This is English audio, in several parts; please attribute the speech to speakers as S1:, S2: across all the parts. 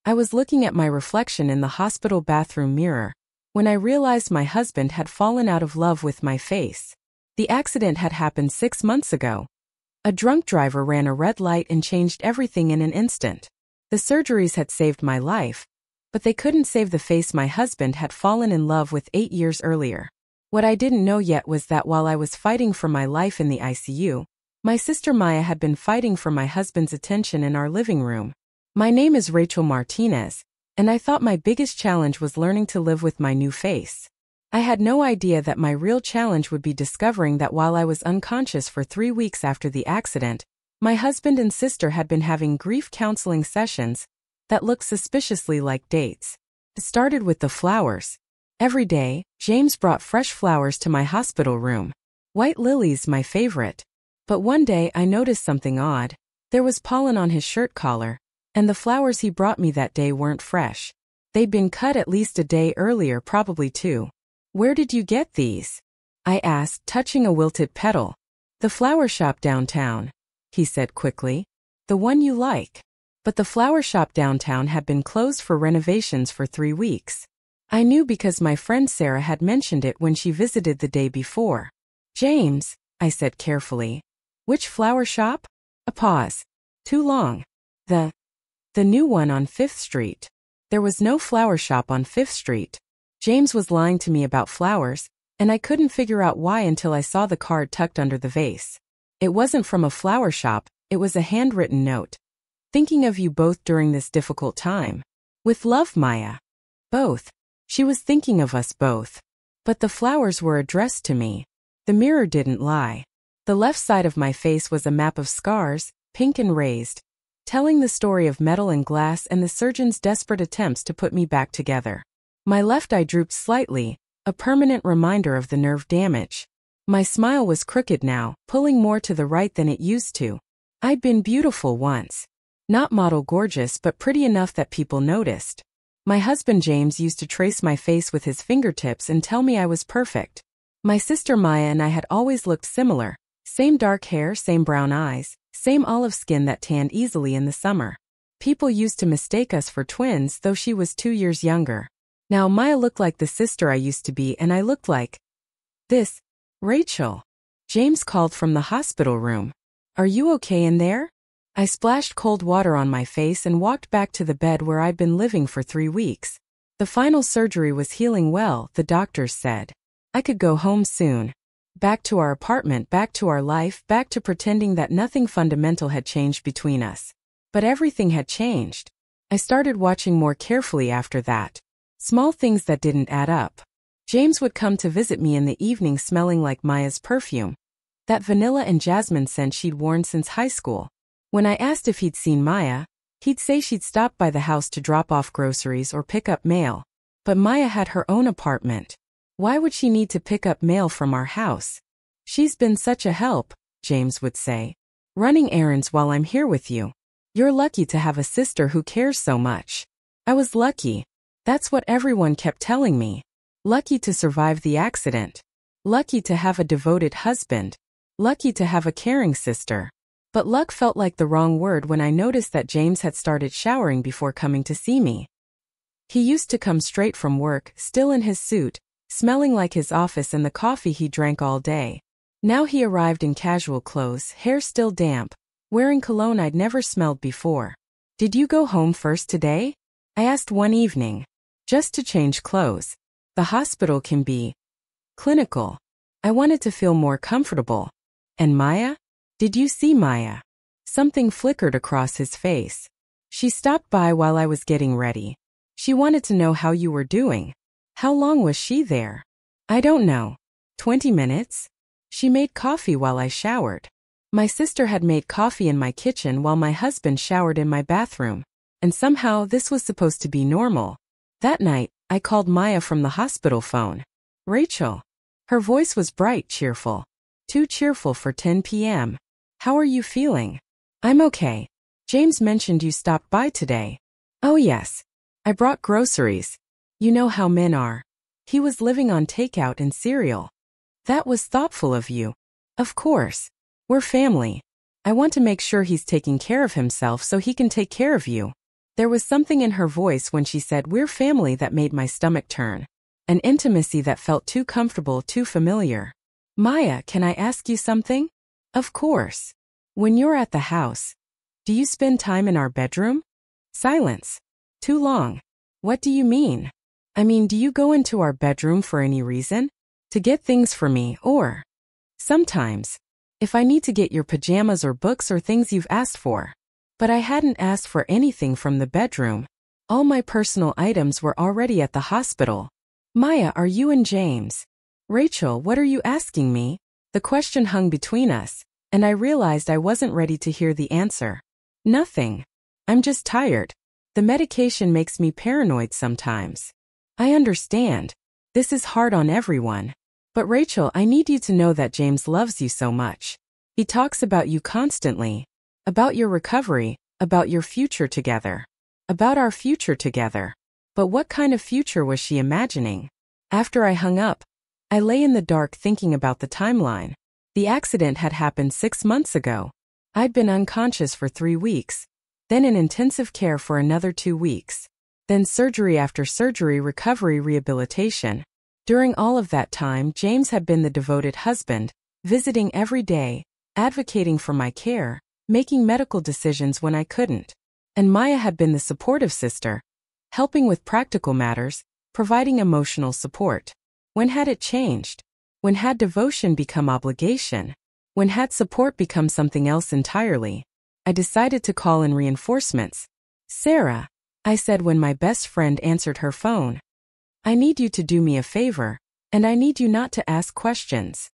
S1: I was looking at my reflection in the hospital bathroom mirror when I realized my husband had fallen out of love with my face. The accident had happened 6 months ago. A drunk driver ran a red light and changed everything in an instant. The surgeries had saved my life, but they couldn't save the face my husband had fallen in love with 8 years earlier. What I didn't know yet was that while I was fighting for my life in the ICU, my sister Maya had been fighting for my husband's attention in our living room. My name is Rachel Martinez, and I thought my biggest challenge was learning to live with my new face. I had no idea that my real challenge would be discovering that while I was unconscious for 3 weeks after the accident, my husband and sister had been having grief counseling sessions that looked suspiciously like dates. It started with the flowers. Every day, James brought fresh flowers to my hospital room. White lilies, my favorite. But one day I noticed something odd. There was pollen on his shirt collar, and the flowers he brought me that day weren't fresh. They'd been cut at least a day earlier, probably 2. "Where did you get these?" I asked, touching a wilted petal. "The flower shop downtown," he said quickly. "The one you like." But the flower shop downtown had been closed for renovations for 3 weeks. I knew because my friend Sarah had mentioned it when she visited the day before. "James," I said carefully. "Which flower shop?" A pause. Too long. The new one on 5th Street. There was no flower shop on 5th Street. James was lying to me about flowers, and I couldn't figure out why until I saw the card tucked under the vase. It wasn't from a flower shop, it was a handwritten note. "Thinking of you both during this difficult time. With love, Maya." Both. She was thinking of us both. But the flowers were addressed to me. The mirror didn't lie. The left side of my face was a map of scars, pink and raised, telling the story of metal and glass and the surgeon's desperate attempts to put me back together. My left eye drooped slightly, a permanent reminder of the nerve damage. My smile was crooked now, pulling more to the right than it used to. I'd been beautiful once. Not model gorgeous, but pretty enough that people noticed. My husband James used to trace my face with his fingertips and tell me I was perfect. My sister Maya and I had always looked similar. Same dark hair, same brown eyes, same olive skin that tanned easily in the summer. People used to mistake us for twins, though she was 2 years younger. Now Maya looked like the sister I used to be, and I looked like this. "Rachel." James called from the hospital room. "Are you okay in there?" I splashed cold water on my face and walked back to the bed where I'd been living for 3 weeks. The final surgery was healing well, the doctors said. I could go home soon. Back to our apartment, back to our life, back to pretending that nothing fundamental had changed between us. But everything had changed. I started watching more carefully after that. Small things that didn't add up. James would come to visit me in the evening smelling like Maya's perfume. That vanilla and jasmine scent she'd worn since high school. When I asked if he'd seen Maya, he'd say she'd stopped by the house to drop off groceries or pick up mail. But Maya had her own apartment. Why would she need to pick up mail from our house? "She's been such a help," James would say. "Running errands while I'm here with you. You're lucky to have a sister who cares so much." I was lucky. That's what everyone kept telling me. Lucky to survive the accident. Lucky to have a devoted husband. Lucky to have a caring sister. But luck felt like the wrong word when I noticed that James had started showering before coming to see me. He used to come straight from work, still in his suit, smelling like his office and the coffee he drank all day. Now he arrived in casual clothes, hair still damp, wearing cologne I'd never smelled before. "Did you go home first today?" I asked one evening. "Just to change clothes. The hospital can be clinical." I wanted to feel more comfortable. "And Maya? Did you see Maya?" Something flickered across his face. "She stopped by while I was getting ready. She wanted to know how you were doing." "How long was she there?" "I don't know. 20 minutes. She made coffee while I showered." My sister had made coffee in my kitchen while my husband showered in my bathroom. And somehow this was supposed to be normal. That night, I called Maya from the hospital phone. "Rachel." Her voice was bright, cheerful. Too cheerful for 10 p.m. "How are you feeling?" "I'm okay. James mentioned you stopped by today." "Oh yes. I brought groceries. You know how men are. He was living on takeout and cereal." "That was thoughtful of you." "Of course. We're family. I want to make sure he's taking care of himself so he can take care of you." There was something in her voice when she said we're family that made my stomach turn. An intimacy that felt too comfortable, too familiar. Maya, can I ask you something? Of course. When you're at the house, do you spend time in our bedroom? Silence. Too long. What do you mean? I mean, do you go into our bedroom for any reason? To get things for me, or sometimes, if I need to get your pajamas or books or things you've asked for. But I hadn't asked for anything from the bedroom. All my personal items were already at the hospital. Maya, are you and James? Rachel, what are you asking me? The question hung between us, and I realized I wasn't ready to hear the answer. Nothing. I'm just tired. The medication makes me paranoid sometimes. I understand. This is hard on everyone. But Rachel, I need you to know that James loves you so much. He talks about you constantly. About your recovery, about your future together. About our future together. But what kind of future was she imagining? After I hung up, I lay in the dark thinking about the timeline. The accident had happened 6 months ago. I'd been unconscious for 3 weeks, then in intensive care for another 2 weeks. Then surgery after surgery, recovery, rehabilitation. During all of that time, James had been the devoted husband, visiting every day, advocating for my care, making medical decisions when I couldn't. And Maya had been the supportive sister, helping with practical matters, providing emotional support. When had it changed? When had devotion become obligation? When had support become something else entirely? I decided to call in reinforcements. Sarah, I said when my best friend answered her phone. I need you to do me a favor, and I need you not to ask questions.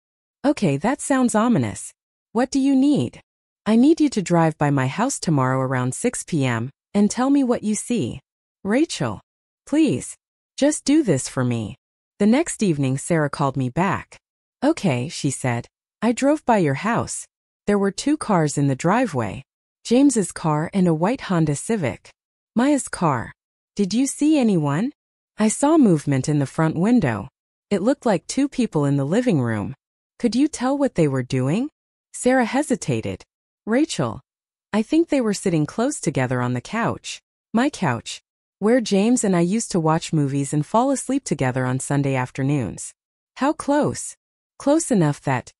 S1: Okay, that sounds ominous. What do you need? I need you to drive by my house tomorrow around 6 p.m. and tell me what you see. Rachel, please, just do this for me. The next evening, Sarah called me back. Okay, she said. I drove by your house. There were 2 cars in the driveway. James's car and a white Honda Civic. Maya's car. Did you see anyone? I saw movement in the front window. It looked like 2 people in the living room. Could you tell what they were doing? Sarah hesitated. Rachel, I think they were sitting close together on the couch. My couch, where James and I used to watch movies and fall asleep together on Sunday afternoons. How close? Close enough that,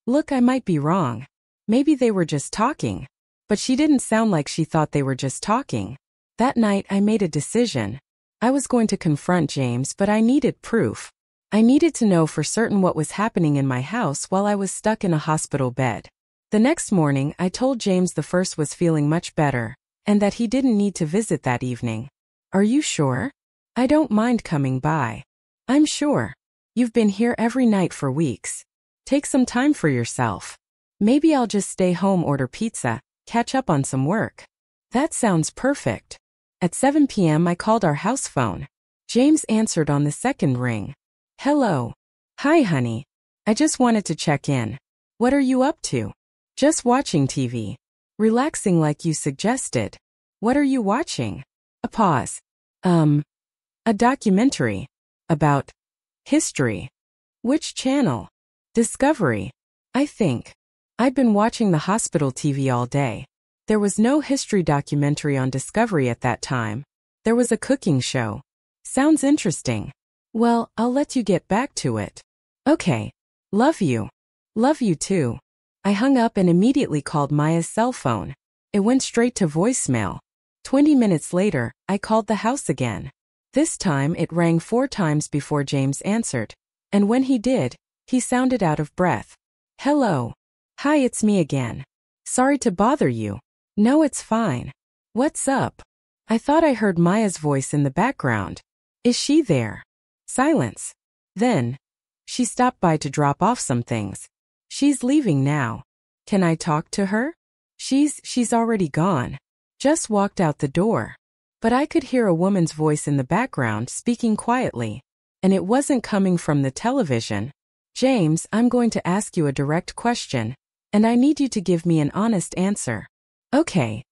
S1: look, I might be wrong. Maybe they were just talking. But she didn't sound like she thought they were just talking. That night I made a decision. I was going to confront James, but I needed proof. I needed to know for certain what was happening in my house while I was stuck in a hospital bed. The next morning, I told James the first was feeling much better, and that he didn't need to visit that evening. Are you sure? I don't mind coming by. I'm sure. You've been here every night for weeks. Take some time for yourself. Maybe I'll just stay home, order pizza, catch up on some work. That sounds perfect. At 7 p.m. I called our house phone. James answered on the second ring. Hello. Hi, honey. I just wanted to check in. What are you up to? Just watching TV. Relaxing like you suggested. What are you watching? A pause. A documentary. About history. Which channel? Discovery. I think. I've been watching the hospital TV all day. There was no history documentary on Discovery at that time. There was a cooking show. Sounds interesting. Well, I'll let you get back to it. Okay. Love you. Love you too. I hung up and immediately called Maya's cell phone. It went straight to voicemail. 20 minutes later, I called the house again. This time it rang 4 times before James answered. And when he did, he sounded out of breath. Hello. Hi, it's me again. Sorry to bother you. No, it's fine. What's up? I thought I heard Maya's voice in the background. Is she there? Silence. Then, she stopped by to drop off some things. She's leaving now. Can I talk to her? She's already gone. Just walked out the door. But I could hear a woman's voice in the background speaking quietly. And it wasn't coming from the television. James, I'm going to ask you a direct question. And I need you to give me an honest answer. Okay.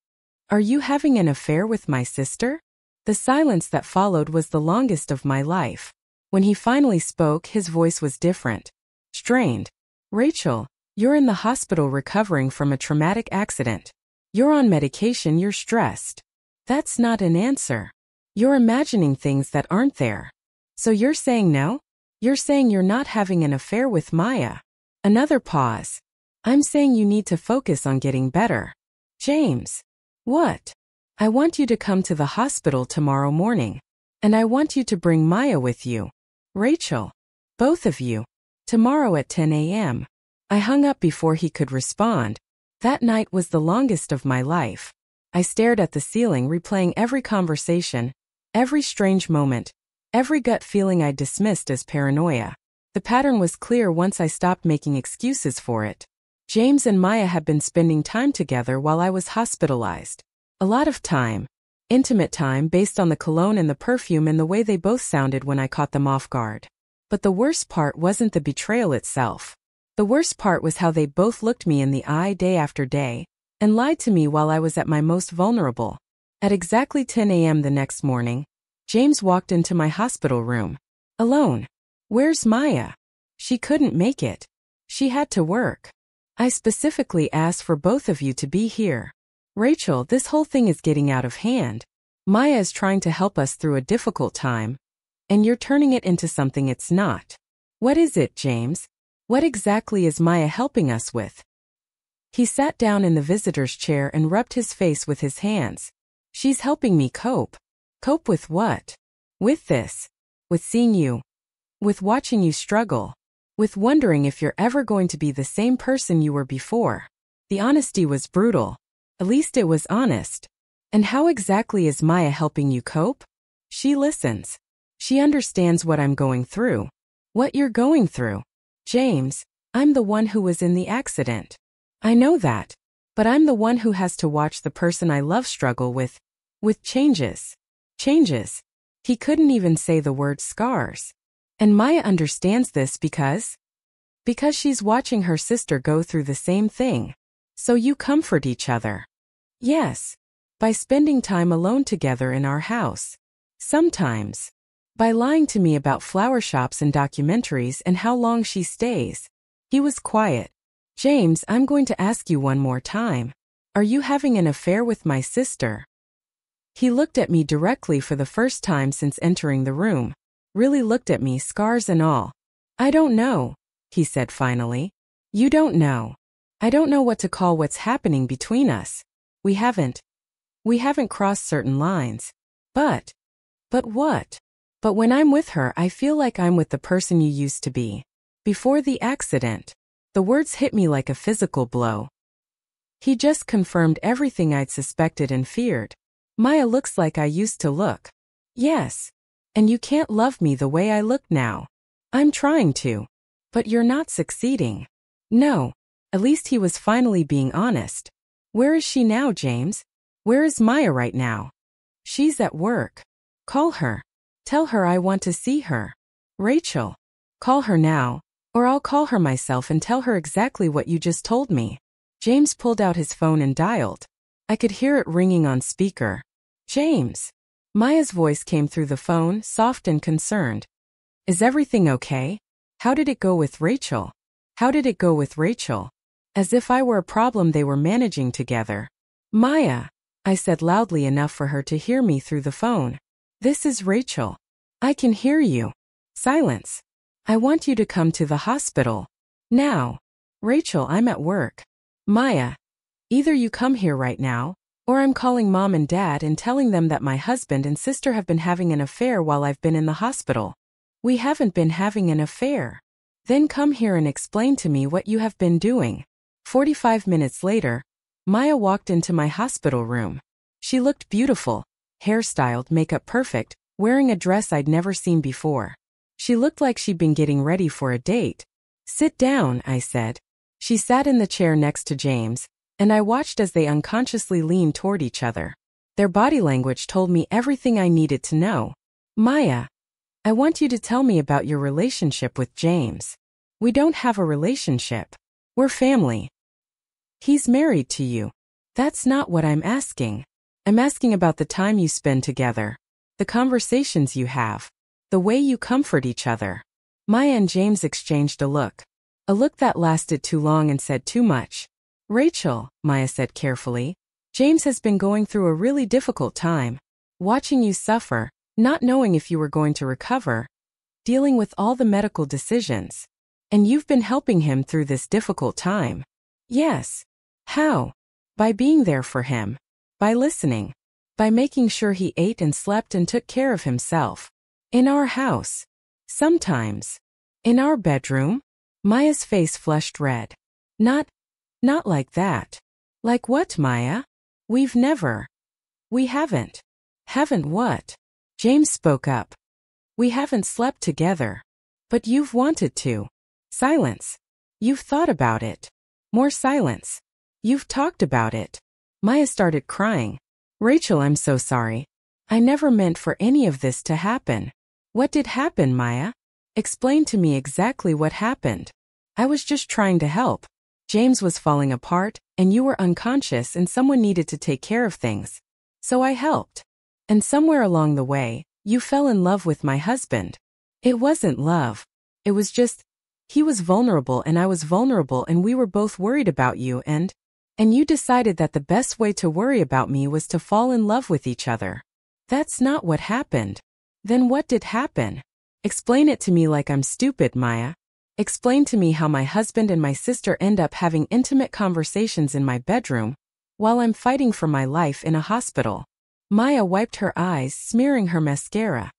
S1: Are you having an affair with my sister? The silence that followed was the longest of my life. When he finally spoke, his voice was different. Strained. Rachel, you're in the hospital recovering from a traumatic accident. You're on medication, you're stressed. That's not an answer. You're imagining things that aren't there. So you're saying no? You're saying you're not having an affair with Maya. Another pause. I'm saying you need to focus on getting better. James. What? I want you to come to the hospital tomorrow morning. And I want you to bring Maya with you. Rachel. Both of you. Tomorrow at 10 a.m. I hung up before he could respond. That night was the longest of my life. I stared at the ceiling, replaying every conversation, every strange moment, every gut feeling I dismissed as paranoia. The pattern was clear once I stopped making excuses for it. James and Maya had been spending time together while I was hospitalized. A lot of time. Intimate time based on the cologne and the perfume and the way they both sounded when I caught them off guard. But the worst part wasn't the betrayal itself. The worst part was how they both looked me in the eye day after day and lied to me while I was at my most vulnerable. At exactly 10 a.m. the next morning, James walked into my hospital room. Alone. Where's Maya? She couldn't make it. She had to work. I specifically asked for both of you to be here. Rachel, this whole thing is getting out of hand. Maya is trying to help us through a difficult time, and you're turning it into something it's not. What is it, James? What exactly is Maya helping us with? He sat down in the visitor's chair and rubbed his face with his hands. She's helping me cope. Cope with what? With this. With seeing you. With watching you struggle. With wondering if you're ever going to be the same person you were before. The honesty was brutal. At least it was honest. And how exactly is Maya helping you cope? She listens. She understands what I'm going through. What you're going through. James, I'm the one who was in the accident. I know that. But I'm the one who has to watch the person I love struggle with changes. Changes. He couldn't even say the word scars. And Maya understands this because she's watching her sister go through the same thing. So you comfort each other. Yes. By spending time alone together in our house. Sometimes. By lying to me about flower shops and documentaries and how long she stays. He was quiet. James, I'm going to ask you one more time. Are you having an affair with my sister? He looked at me directly for the first time since entering the room. Really looked at me, scars and all. I don't know, he said finally. You don't know. I don't know what to call what's happening between us. We haven't crossed certain lines. But what? But when I'm with her, I feel like I'm with the person you used to be. Before the accident. The words hit me like a physical blow. He just confirmed everything I'd suspected and feared. Maya looks like I used to look. Yes. And you can't love me the way I look now. I'm trying to. But you're not succeeding. No. At least he was finally being honest. Where is she now, James? Where is Maya right now? She's at work. Call her. Tell her I want to see her. Rachel. Call her now. Or I'll call her myself and tell her exactly what you just told me. James pulled out his phone and dialed. I could hear it ringing on speaker. James. Maya's voice came through the phone, soft and concerned. Is everything okay? How did it go with Rachel? How did it go with Rachel? As if I were a problem they were managing together. Maya, I said loudly enough for her to hear me through the phone. This is Rachel. I can hear you. Silence. I want you to come to the hospital. Now. Rachel, I'm at work. Maya. Either you come here right now, or I'm calling Mom and Dad and telling them that my husband and sister have been having an affair while I've been in the hospital. We haven't been having an affair. Then come here and explain to me what you have been doing. 45 minutes later, Maya walked into my hospital room. She looked beautiful, hairstyled, makeup perfect, wearing a dress I'd never seen before. She looked like she'd been getting ready for a date. Sit down, I said. She sat in the chair next to James, and I watched as they unconsciously leaned toward each other. Their body language told me everything I needed to know. Maya, I want you to tell me about your relationship with James. We don't have a relationship. We're family. He's married to you. That's not what I'm asking. I'm asking about the time you spend together. The conversations you have. The way you comfort each other. Maya and James exchanged a look that lasted too long and said too much. Rachel, Maya said carefully, James has been going through a really difficult time. Watching you suffer, not knowing if you were going to recover, dealing with all the medical decisions. And you've been helping him through this difficult time. Yes. How? By being there for him. By listening. By making sure he ate and slept and took care of himself. In our house. Sometimes. In our bedroom? Maya's face flushed red. Not like that. Like what, Maya? We haven't. Haven't what? James spoke up. We haven't slept together. But you've wanted to. Silence. You've thought about it. More silence. You've talked about it. Maya started crying. Rachel, I'm so sorry. I never meant for any of this to happen. What did happen, Maya? Explain to me exactly what happened. I was just trying to help. James was falling apart, and you were unconscious and someone needed to take care of things. So I helped. And somewhere along the way, you fell in love with my husband. It wasn't love. It was just, he was vulnerable and I was vulnerable and we were both worried about you and you decided that the best way to worry about me was to fall in love with each other. That's not what happened. Then what did happen? Explain it to me like I'm stupid, Maya. Explain to me how my husband and my sister end up having intimate conversations in my bedroom while I'm fighting for my life in a hospital. Maya wiped her eyes, smearing her mascara.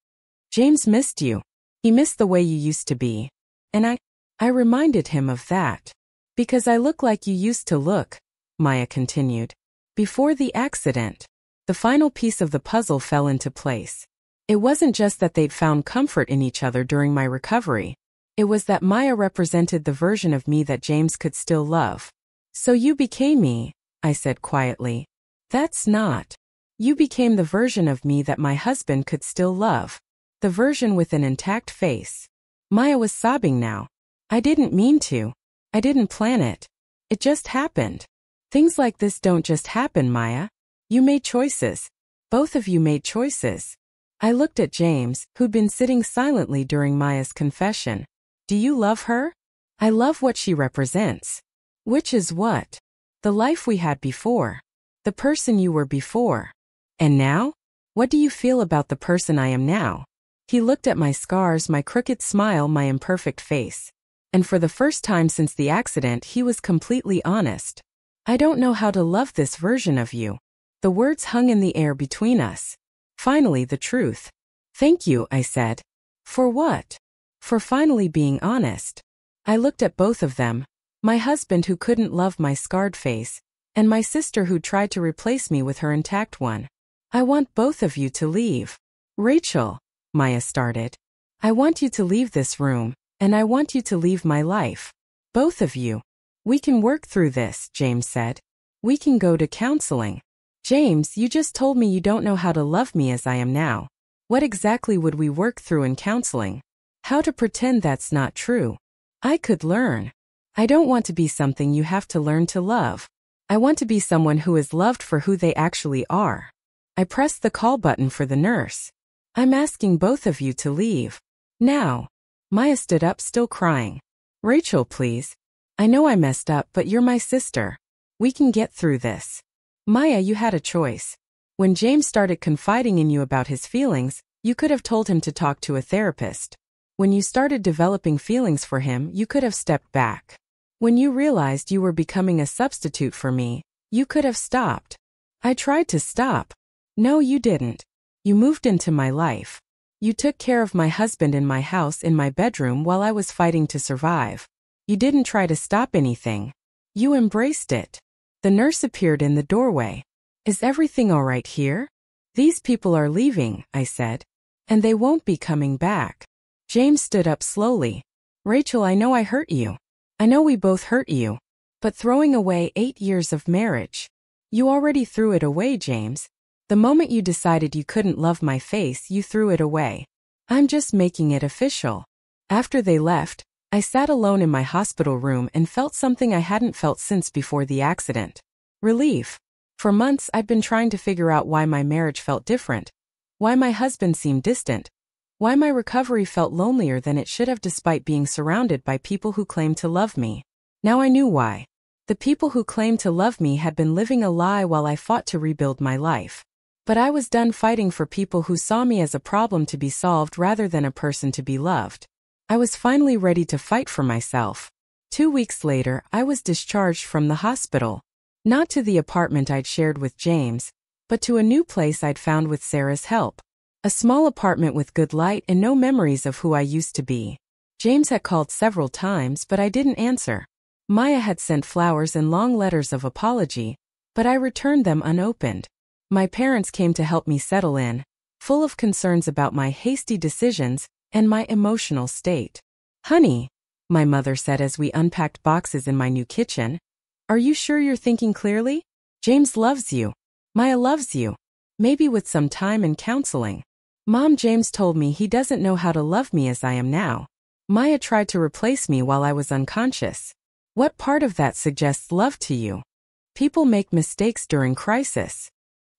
S1: James missed you. He missed the way you used to be. And I reminded him of that. Because I look like you used to look, Maya continued. Before the accident, the final piece of the puzzle fell into place. It wasn't just that they'd found comfort in each other during my recovery. It was that Maya represented the version of me that James could still love. So you became me, I said quietly. That's not. You became the version of me that my husband could still love. The version with an intact face. Maya was sobbing now. I didn't mean to. I didn't plan it. It just happened. Things like this don't just happen, Maya. You made choices. Both of you made choices. I looked at James, who'd been sitting silently during Maya's confession. Do you love her? I love what she represents. Which is what? The life we had before. The person you were before. And now? What do you feel about the person I am now? He looked at my scars, my crooked smile, my imperfect face. And for the first time since the accident, he was completely honest. I don't know how to love this version of you. The words hung in the air between us. Finally, the truth. Thank you, I said. For what? For finally being honest. I looked at both of them. My husband who couldn't love my scarred face, and my sister who tried to replace me with her intact one. I want both of you to leave. Rachel, Maya started. I want you to leave this room, and I want you to leave my life. Both of you. We can work through this, James said. We can go to counseling. James, you just told me you don't know how to love me as I am now. What exactly would we work through in counseling? How to pretend that's not true. I could learn. I don't want to be something you have to learn to love. I want to be someone who is loved for who they actually are. I pressed the call button for the nurse. I'm asking both of you to leave. Now. Maya stood up, still crying. Rachel, please. I know I messed up, but you're my sister. We can get through this. Maya, you had a choice. When James started confiding in you about his feelings, you could have told him to talk to a therapist. When you started developing feelings for him, you could have stepped back. When you realized you were becoming a substitute for me, you could have stopped. I tried to stop. No, you didn't. You moved into my life. You took care of my husband in my house in my bedroom while I was fighting to survive. You didn't try to stop anything. You embraced it. The nurse appeared in the doorway. Is everything all right here? These people are leaving, I said. And they won't be coming back. James stood up slowly. Rachel, I know I hurt you. I know we both hurt you. But throwing away 8 years of marriage. You already threw it away, James. The moment you decided you couldn't love my face, you threw it away. I'm just making it official. After they left, I sat alone in my hospital room and felt something I hadn't felt since before the accident. Relief. For months I'd been trying to figure out why my marriage felt different. Why my husband seemed distant. Why my recovery felt lonelier than it should have despite being surrounded by people who claimed to love me. Now I knew why. The people who claimed to love me had been living a lie while I fought to rebuild my life. But I was done fighting for people who saw me as a problem to be solved rather than a person to be loved. I was finally ready to fight for myself. 2 weeks later, I was discharged from the hospital. Not to the apartment I'd shared with James, but to a new place I'd found with Sarah's help. A small apartment with good light and no memories of who I used to be. James had called several times, but I didn't answer. Maya had sent flowers and long letters of apology, but I returned them unopened. My parents came to help me settle in, full of concerns about my hasty decisions and my emotional state. "Honey," my mother said as we unpacked boxes in my new kitchen, "are you sure you're thinking clearly? James loves you. Maya loves you. Maybe with some time and counseling." "Mom, James told me he doesn't know how to love me as I am now. Maya tried to replace me while I was unconscious. What part of that suggests love to you? People make mistakes during crisis.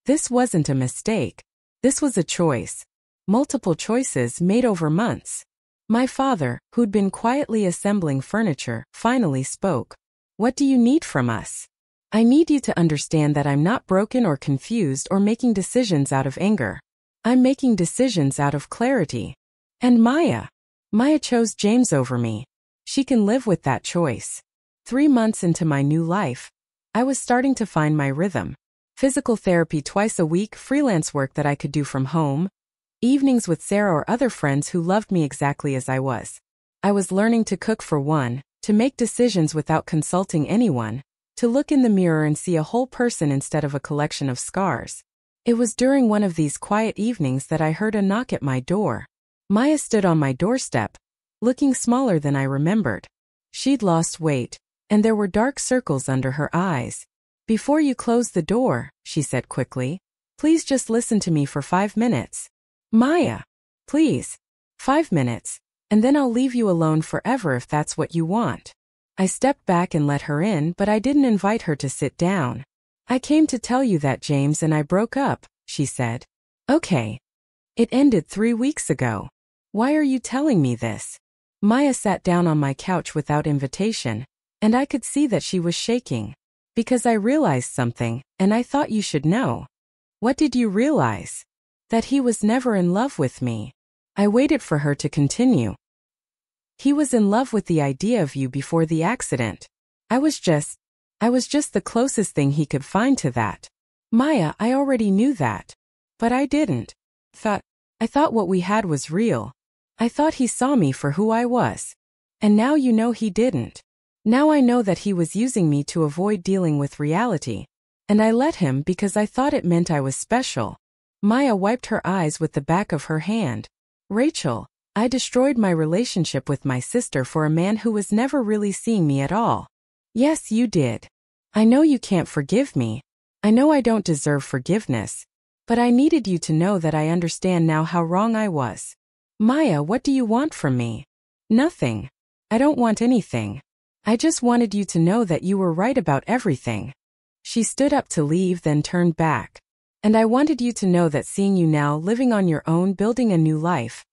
S1: This wasn't a mistake. This was a choice. Multiple choices made over months." My father, who'd been quietly assembling furniture, finally spoke. "What do you need from us?" "I need you to understand that I'm not broken or confused or making decisions out of anger. I'm making decisions out of clarity. And Maya chose James over me. She can live with that choice." 3 months into my new life, I was starting to find my rhythm. Physical therapy twice a week, freelance work that I could do from home, evenings with Sarah or other friends who loved me exactly as I was. I was learning to cook for one, to make decisions without consulting anyone, to look in the mirror and see a whole person instead of a collection of scars. It was during one of these quiet evenings that I heard a knock at my door. Maya stood on my doorstep, looking smaller than I remembered. She'd lost weight, and there were dark circles under her eyes. "Before you close the door," she said quickly, "please just listen to me for 5 minutes. Maya, please. 5 minutes, and then I'll leave you alone forever if that's what you want." I stepped back and let her in, but I didn't invite her to sit down. "I came to tell you that James and I broke up," she said. "Okay. It ended 3 weeks ago. Why are you telling me this?" Maya sat down on my couch without invitation, and I could see that she was shaking. "Because I realized something, and I thought you should know." "What did you realize?" "That he was never in love with me." I waited for her to continue. "He was in love with the idea of you before the accident. I was just the closest thing he could find to that." "Maya, I already knew that. But I didn't. I thought what we had was real. I thought he saw me for who I was. And now you know he didn't. Now I know that he was using me to avoid dealing with reality. And I let him because I thought it meant I was special." Maya wiped her eyes with the back of her hand. "Rachel, I destroyed my relationship with my sister for a man who was never really seeing me at all." "Yes, you did. I know you can't forgive me. I know I don't deserve forgiveness. But I needed you to know that I understand now how wrong I was." "Maya, what do you want from me?" "Nothing. I don't want anything. I just wanted you to know that you were right about everything." She stood up to leave, then turned back. "And I wanted you to know that seeing you now, living on your own, building a new life,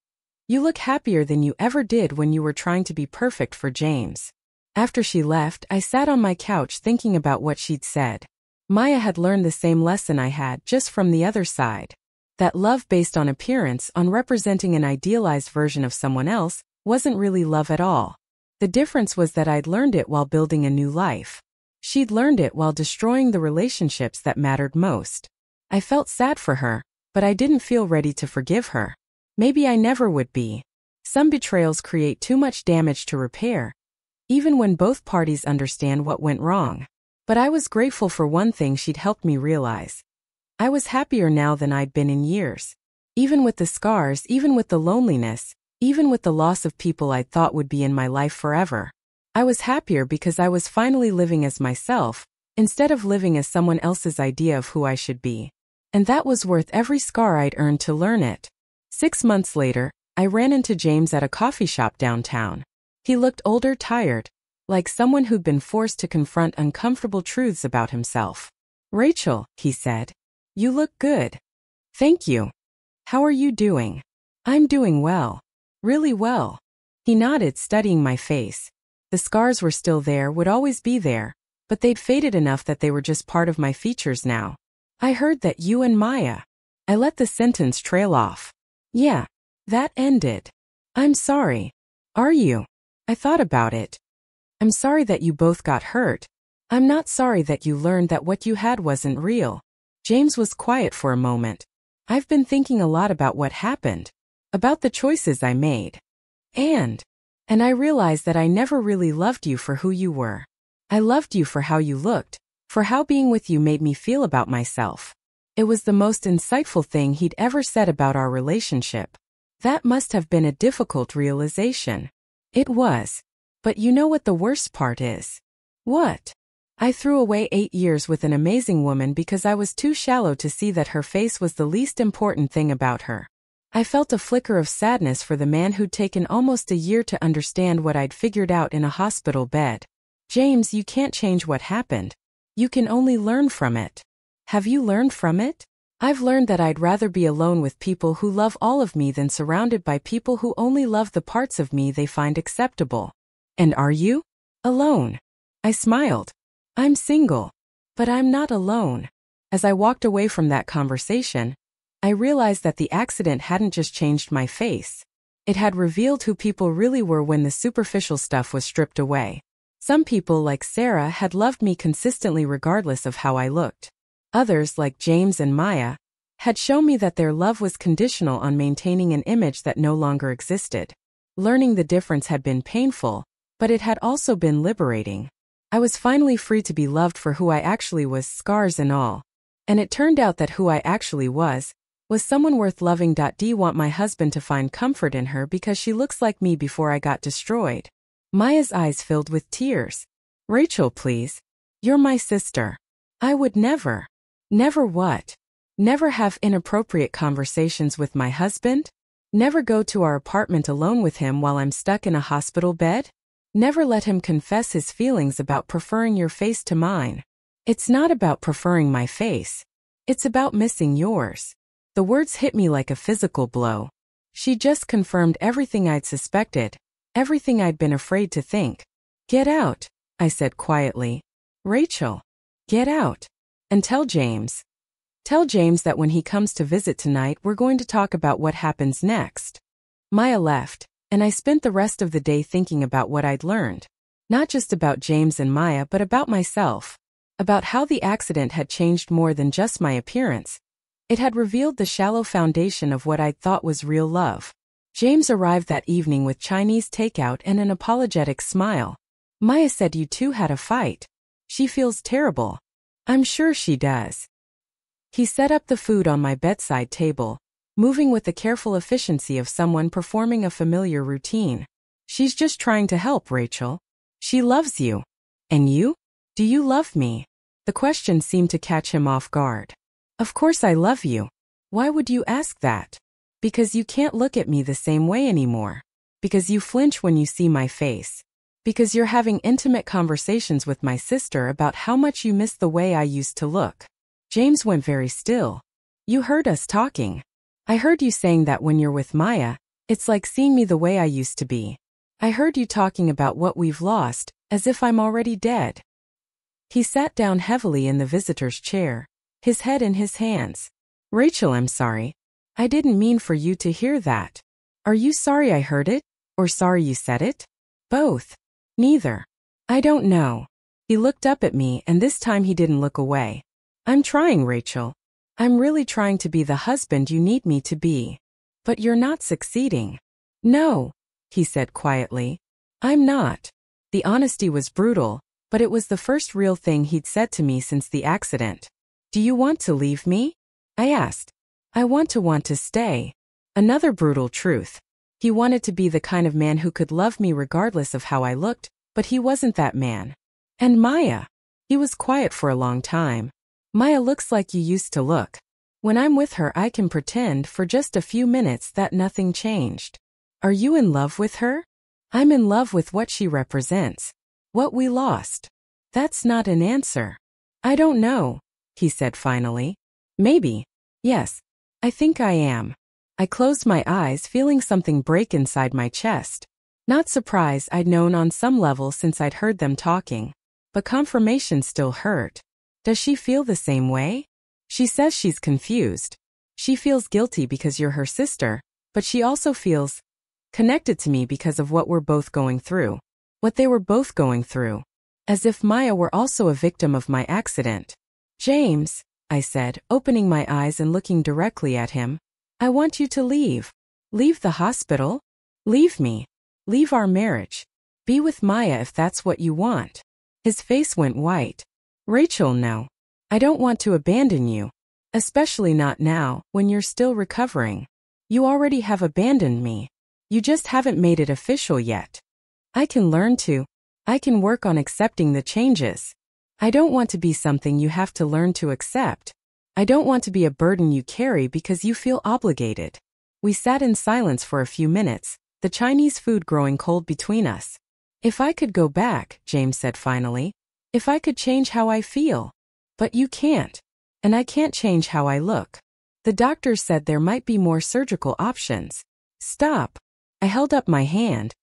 S1: you look happier than you ever did when you were trying to be perfect for James." After she left, I sat on my couch thinking about what she'd said. Maya had learned the same lesson I had, just from the other side. That love based on appearance, on representing an idealized version of someone else, wasn't really love at all. The difference was that I'd learned it while building a new life. She'd learned it while destroying the relationships that mattered most. I felt sad for her, but I didn't feel ready to forgive her. Maybe I never would be. Some betrayals create too much damage to repair, even when both parties understand what went wrong. But I was grateful for one thing she'd helped me realize. I was happier now than I'd been in years. Even with the scars, even with the loneliness, even with the loss of people I thought would be in my life forever. I was happier because I was finally living as myself, instead of living as someone else's idea of who I should be. And that was worth every scar I'd earned to learn it. 6 months later, I ran into James at a coffee shop downtown. He looked older, tired, like someone who'd been forced to confront uncomfortable truths about himself. "Rachel," he said, "you look good." "Thank you. How are you doing?" "I'm doing well. Really well." He nodded, studying my face. The scars were still there, would always be there, but they'd faded enough that they were just part of my features now. I heard that you and Maya. I let the sentence trail off. Yeah, that ended. I'm sorry. Are you? I thought about it. I'm sorry that you both got hurt. I'm not sorry that you learned that what you had wasn't real. James was quiet for a moment. I've been thinking a lot about what happened. About the choices I made. And I realized that I never really loved you for who you were. I loved you for how you looked, for how being with you made me feel about myself. It was the most insightful thing he'd ever said about our relationship. That must have been a difficult realization. It was. But you know what the worst part is? What? I threw away 8 years with an amazing woman because I was too shallow to see that her face was the least important thing about her. I felt a flicker of sadness for the man who'd taken almost a year to understand what I'd figured out in a hospital bed. James, you can't change what happened. You can only learn from it. Have you learned from it? I've learned that I'd rather be alone with people who love all of me than surrounded by people who only love the parts of me they find acceptable. And are you? Alone. I smiled. I'm single. But I'm not alone. As I walked away from that conversation, I realized that the accident hadn't just changed my face. It had revealed who people really were when the superficial stuff was stripped away. Some people, like Sarah, had loved me consistently regardless of how I looked. Others, like James and Maya, had shown me that their love was conditional on maintaining an image that no longer existed. Learning the difference had been painful, but it had also been liberating. I was finally free to be loved for who I actually was, scars and all. And it turned out that who I actually was someone worth loving. Do want my husband to find comfort in her because she looks like me before I got destroyed. Maya's eyes filled with tears. Rachel, please. You're my sister. I would never. Never what? Never have inappropriate conversations with my husband? Never go to our apartment alone with him while I'm stuck in a hospital bed? Never let him confess his feelings about preferring your face to mine. It's not about preferring my face. It's about missing yours. The words hit me like a physical blow. She just confirmed everything I'd suspected, everything I'd been afraid to think. Get out, I said quietly. Rachel, get out. And tell James. Tell James that when he comes to visit tonight, we're going to talk about what happens next. Maya left, and I spent the rest of the day thinking about what I'd learned. Not just about James and Maya, but about myself. About how the accident had changed more than just my appearance. It had revealed the shallow foundation of what I'd thought was real love. James arrived that evening with Chinese takeout and an apologetic smile. Maya said you two had a fight. She feels terrible. I'm sure she does. He set up the food on my bedside table, moving with the careful efficiency of someone performing a familiar routine. She's just trying to help, Rachel. She loves you. And you? Do you love me? The question seemed to catch him off guard. Of course I love you. Why would you ask that? Because you can't look at me the same way anymore. Because you flinch when you see my face. Because you're having intimate conversations with my sister about how much you miss the way I used to look. James went very still. You heard us talking. I heard you saying that when you're with Maya, it's like seeing me the way I used to be. I heard you talking about what we've lost, as if I'm already dead. He sat down heavily in the visitor's chair, his head in his hands. Rachel, I'm sorry. I didn't mean for you to hear that. Are you sorry I heard it, or sorry you said it? Both. Neither. I don't know. He looked up at me, and this time he didn't look away. I'm trying, Rachel. I'm really trying to be the husband you need me to be. But you're not succeeding. No, he said quietly. I'm not. The honesty was brutal, but it was the first real thing he'd said to me since the accident. Do you want to leave me? I asked. I want to stay. Another brutal truth. He wanted to be the kind of man who could love me regardless of how I looked, but he wasn't that man. And Maya. He was quiet for a long time. Maya looks like you used to look. When I'm with her, I can pretend for just a few minutes that nothing changed. Are you in love with her? I'm in love with what she represents. What we lost. That's not an answer. I don't know, he said finally. Maybe. Yes. I think I am. I closed my eyes, feeling something break inside my chest. Not surprise, I'd known on some level since I'd heard them talking. but confirmation still hurt. Does she feel the same way? She says she's confused. She feels guilty because you're her sister, but she also feels connected to me because of what we're both going through. What they were both going through. As if Maya were also a victim of my accident. James, I said, opening my eyes and looking directly at him. I want you to leave. Leave the hospital? Leave me. Leave our marriage. Be with Maya if that's what you want. His face went white. Rachel, no. I don't want to abandon you. Especially not now, when you're still recovering. You already have abandoned me. You just haven't made it official yet. I can learn to. I can work on accepting the changes. I don't want to be something you have to learn to accept. I don't want to be a burden you carry because you feel obligated. We sat in silence for a few minutes, the Chinese food growing cold between us. If I could go back, James said finally. If I could change how I feel. But you can't. And I can't change how I look. The doctors said there might be more surgical options. Stop. I held up my hand.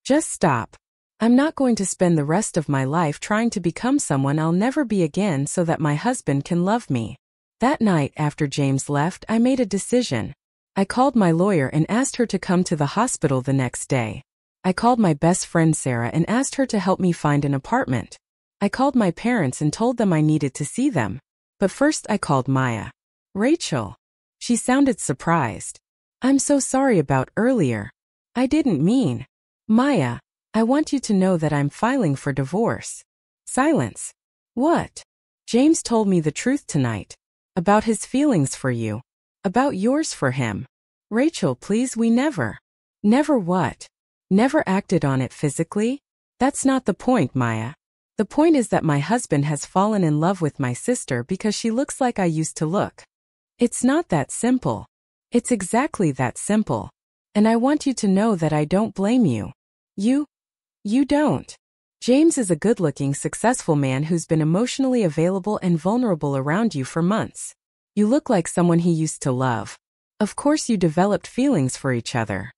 S1: Just stop. I'm not going to spend the rest of my life trying to become someone I'll never be again so that my husband can love me. That night after James left, I made a decision. I called my lawyer and asked her to come to the hospital the next day. I called my best friend Sarah and asked her to help me find an apartment. I called my parents and told them I needed to see them. But first I called Maya. Rachel. She sounded surprised. I'm so sorry about earlier. I didn't mean. Maya, I want you to know that I'm filing for divorce. Silence. What? James told me the truth tonight. About his feelings for you. About yours for him. Rachel, please, we never. Never what? Never acted on it physically? That's not the point, Maya. The point is that my husband has fallen in love with my sister because she looks like I used to look. It's not that simple. It's exactly that simple. And I want you to know that I don't blame you. You don't. James is a good-looking, successful man who's been emotionally available and vulnerable around you for months. You look like someone he used to love. Of course you developed feelings for each other.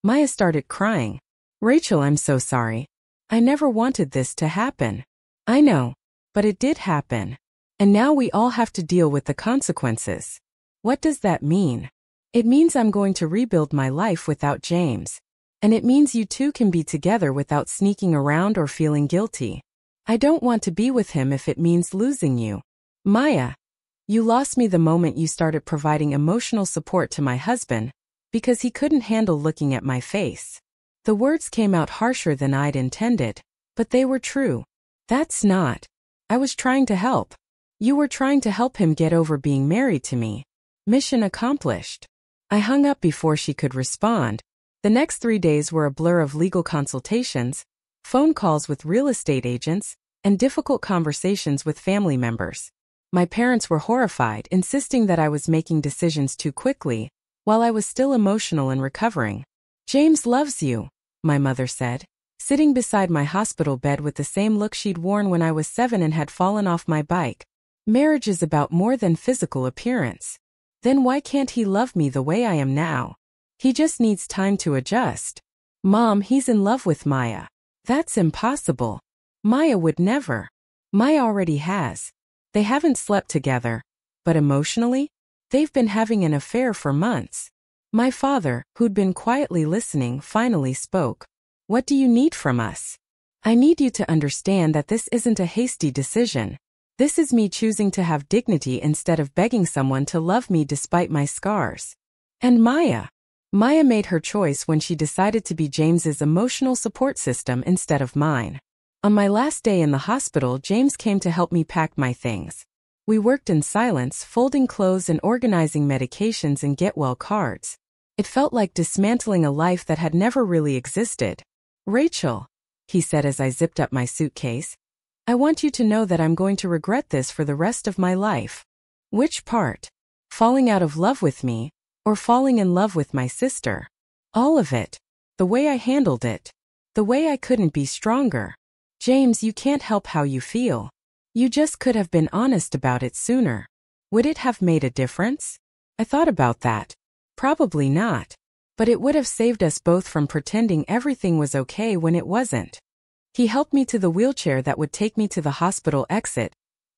S1: Maya started crying. Rachel, I'm so sorry. I never wanted this to happen. I know, but it did happen. And now we all have to deal with the consequences. What does that mean? It means I'm going to rebuild my life without James. And it means you two can be together without sneaking around or feeling guilty. I don't want to be with him if it means losing you. Maya, you lost me the moment you started providing emotional support to my husband, because he couldn't handle looking at my face. The words came out harsher than I'd intended, but they were true. That's not. I was trying to help. You were trying to help him get over being married to me. Mission accomplished. I hung up before she could respond. The next 3 days were a blur of legal consultations, phone calls with real estate agents, and difficult conversations with family members. My parents were horrified, insisting that I was making decisions too quickly, while I was still emotional and recovering. James loves you, my mother said, sitting beside my hospital bed with the same look she'd worn when I was 7 and had fallen off my bike. Marriage is about more than physical appearance. Then why can't he love me the way I am now? He just needs time to adjust. Mom, he's in love with Maya. That's impossible. Maya would never. Maya already has. They haven't slept together. But emotionally, they've been having an affair for months. My father, who'd been quietly listening, finally spoke. What do you need from us? I need you to understand that this isn't a hasty decision. This is me choosing to have dignity instead of begging someone to love me despite my scars. And Maya made her choice when she decided to be James's emotional support system instead of mine. On my last day in the hospital, James came to help me pack my things. We worked in silence, folding clothes and organizing medications and get-well cards. It felt like dismantling a life that had never really existed. Rachel, he said as I zipped up my suitcase, I want you to know that I'm going to regret this for the rest of my life. Which part? Falling out of love with me, or falling in love with my sister? All of it. The way I handled it. The way I couldn't be stronger. James, you can't help how you feel. You just could have been honest about it sooner. Would it have made a difference? I thought about that. Probably not. But it would have saved us both from pretending everything was okay when it wasn't. He helped me to the wheelchair that would take me to the hospital exit,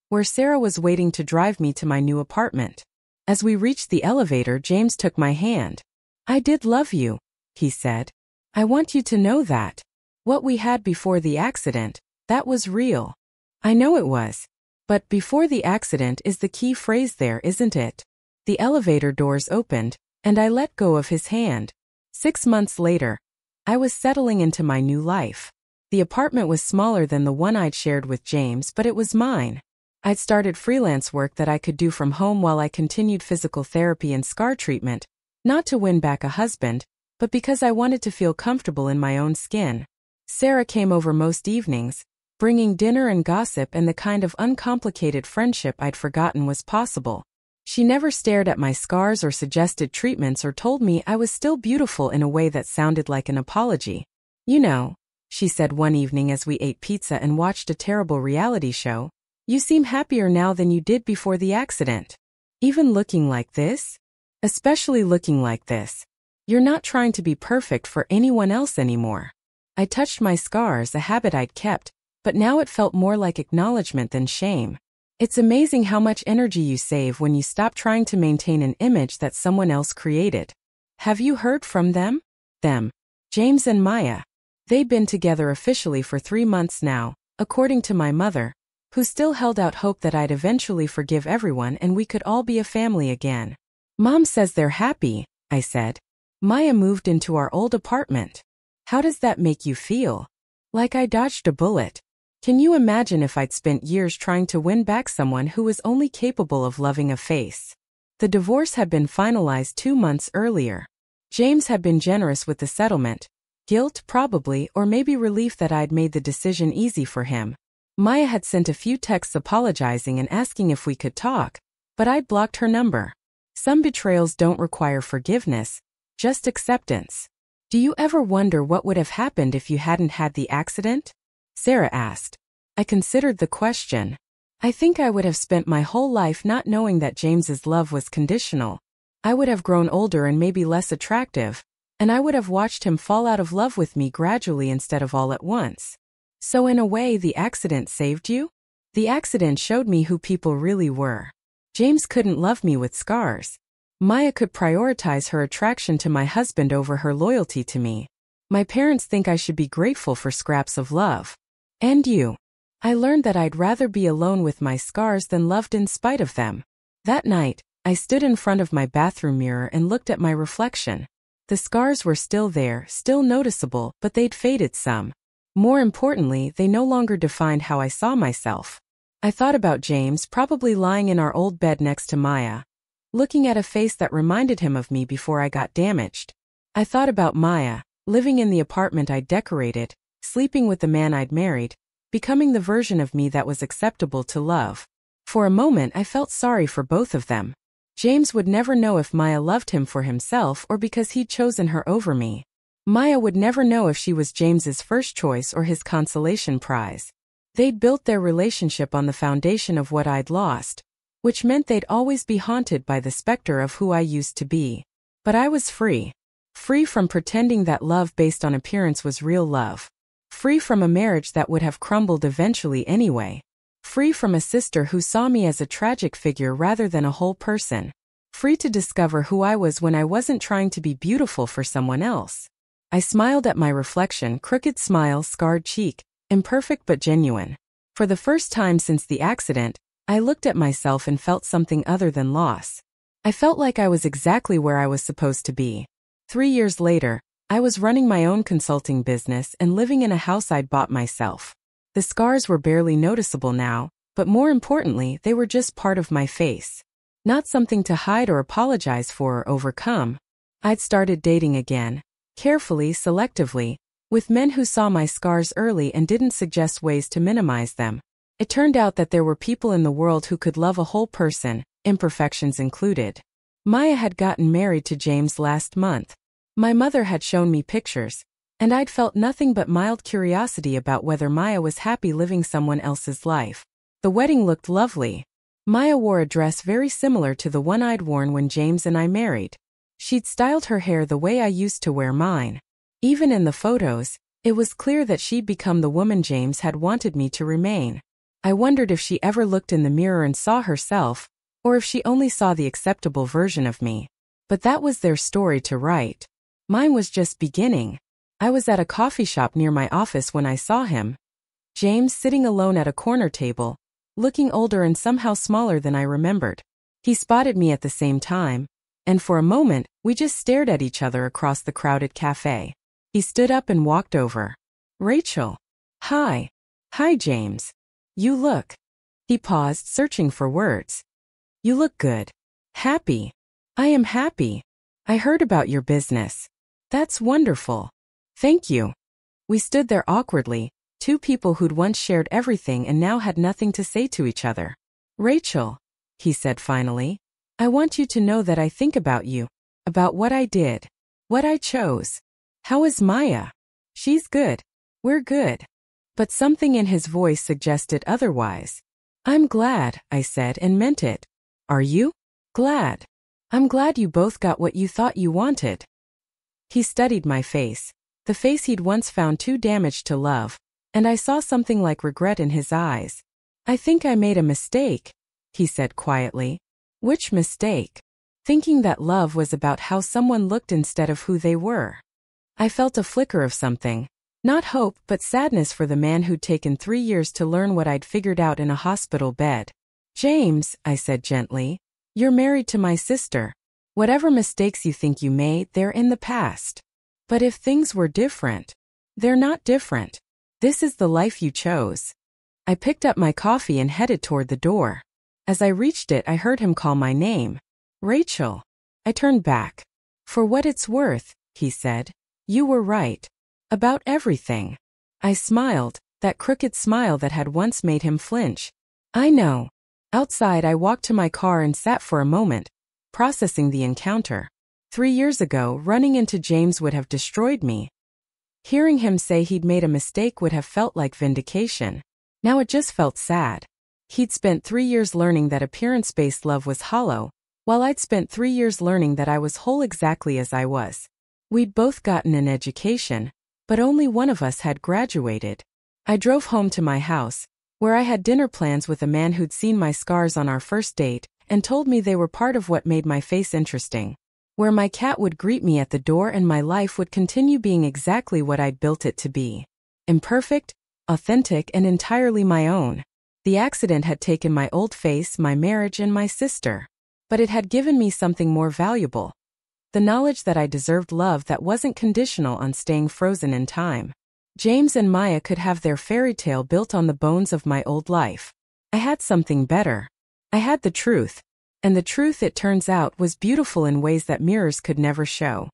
S1: where Sarah was waiting to drive me to my new apartment. As we reached the elevator, James took my hand. "I did love you," he said. "I want you to know that. What we had before the accident, that was real." I know it was. But before the accident is the key phrase there, isn't it? The elevator doors opened, and I let go of his hand. 6 months later, I was settling into my new life. The apartment was smaller than the one I'd shared with James, but it was mine. I'd started freelance work that I could do from home while I continued physical therapy and scar treatment, not to win back a husband, but because I wanted to feel comfortable in my own skin. Sarah came over most evenings, bringing dinner and gossip and the kind of uncomplicated friendship I'd forgotten was possible. She never stared at my scars or suggested treatments or told me I was still beautiful in a way that sounded like an apology. "You know," she said one evening as we ate pizza and watched a terrible reality show, "you seem happier now than you did before the accident. Even looking like this? Especially looking like this. You're not trying to be perfect for anyone else anymore." I touched my scars, a habit I'd kept, but now it felt more like acknowledgement than shame. It's amazing how much energy you save when you stop trying to maintain an image that someone else created. Have you heard from them? Them. James and Maya. They've been together officially for 3 months now, according to my mother, who still held out hope that I'd eventually forgive everyone and we could all be a family again. "Mom says they're happy," I said. "Maya moved into our old apartment. How does that make you feel?" "Like I dodged a bullet. Can you imagine if I'd spent years trying to win back someone who was only capable of loving a face?" The divorce had been finalized 2 months earlier. James had been generous with the settlement. Guilt, probably, or maybe relief that I'd made the decision easy for him. Maya had sent a few texts apologizing and asking if we could talk, but I'd blocked her number. Some betrayals don't require forgiveness, just acceptance. "Do you ever wonder what would have happened if you hadn't had the accident?" Sarah asked. I considered the question. I think I would have spent my whole life not knowing that James's love was conditional. I would have grown older and maybe less attractive, and I would have watched him fall out of love with me gradually instead of all at once. So in a way, the accident saved you? The accident showed me who people really were. James couldn't love me with scars. Maya could prioritize her attraction to my husband over her loyalty to me. My parents think I should be grateful for scraps of love. And you. I learned that I'd rather be alone with my scars than loved in spite of them. That night, I stood in front of my bathroom mirror and looked at my reflection. The scars were still there, still noticeable, but they'd faded some. More importantly, they no longer defined how I saw myself. I thought about James, probably lying in our old bed next to Maya, looking at a face that reminded him of me before I got damaged. I thought about Maya, living in the apartment I'd decorated, sleeping with the man I'd married, becoming the version of me that was acceptable to love. For a moment I felt sorry for both of them. James would never know if Maya loved him for himself or because he'd chosen her over me. Maya would never know if she was James's first choice or his consolation prize. They'd built their relationship on the foundation of what I'd lost, which meant they'd always be haunted by the specter of who I used to be. But I was free. Free from pretending that love based on appearance was real love. Free from a marriage that would have crumbled eventually anyway. Free from a sister who saw me as a tragic figure rather than a whole person. Free to discover who I was when I wasn't trying to be beautiful for someone else. I smiled at my reflection, crooked smile, scarred cheek, imperfect but genuine. For the first time since the accident, I looked at myself and felt something other than loss. I felt like I was exactly where I was supposed to be. 3 years later, I was running my own consulting business and living in a house I'd bought myself. The scars were barely noticeable now, but more importantly, they were just part of my face. Not something to hide or apologize for or overcome. I'd started dating again, carefully, selectively, with men who saw my scars early and didn't suggest ways to minimize them. It turned out that there were people in the world who could love a whole person, imperfections included. Maya had gotten married to James last month. My mother had shown me pictures, and I'd felt nothing but mild curiosity about whether Maya was happy living someone else's life. The wedding looked lovely. Maya wore a dress very similar to the one I'd worn when James and I married. She'd styled her hair the way I used to wear mine. Even in the photos, It was clear that she'd become the woman James had wanted me to remain. I wondered if she ever looked in the mirror and saw herself, or if she only saw the acceptable version of me. But that was their story to write. Mine was just beginning. I was at a coffee shop near my office when I saw him. James sitting alone at a corner table, looking older and somehow smaller than I remembered. He spotted me at the same time, and for a moment, we just stared at each other across the crowded cafe. He stood up and walked over. Rachel. Hi. Hi, James. You look. He paused, searching for words. You look good. Happy. I am happy. I heard about your business. That's wonderful. Thank you. We stood there awkwardly, two people who'd once shared everything and now had nothing to say to each other. Rachel, he said finally, I want you to know that I think about you, about what I did, what I chose. How is Maya? She's good. We're good. But something in his voice suggested otherwise. I'm glad, I said and meant it. Are you? Glad. I'm glad you both got what you thought you wanted. He studied my face, the face he'd once found too damaged to love, and I saw something like regret in his eyes. I think I made a mistake, he said quietly. Which mistake? Thinking that love was about how someone looked instead of who they were. I felt a flicker of something, not hope but sadness for the man who'd taken 3 years to learn what I'd figured out in a hospital bed. James, I said gently, you're married to my sister. Whatever mistakes you think you made, they're in the past. But if things were different, they're not different. This is the life you chose. I picked up my coffee and headed toward the door. As I reached it, I heard him call my name. Rachel. I turned back. For what it's worth, he said. You were right. About everything. I smiled, that crooked smile that had once made him flinch. I know. Outside, I walked to my car and sat for a moment, processing the encounter. 3 years ago, running into James would have destroyed me. Hearing him say he'd made a mistake would have felt like vindication. Now it just felt sad. He'd spent 3 years learning that appearance-based love was hollow, while I'd spent 3 years learning that I was whole exactly as I was. We'd both gotten an education, but only one of us had graduated. I drove home to my house, where I had dinner plans with a man who'd seen my scars on our first date and told me they were part of what made my face interesting. Where my cat would greet me at the door and my life would continue being exactly what I'd built it to be. Imperfect, authentic, and entirely my own. The accident had taken my old face, my marriage, and my sister. But it had given me something more valuable. The knowledge that I deserved love that wasn't conditional on staying frozen in time. James and Maya could have their fairy tale built on the bones of my old life. I had something better. I had the truth. And the truth, it turns out, was beautiful in ways that mirrors could never show.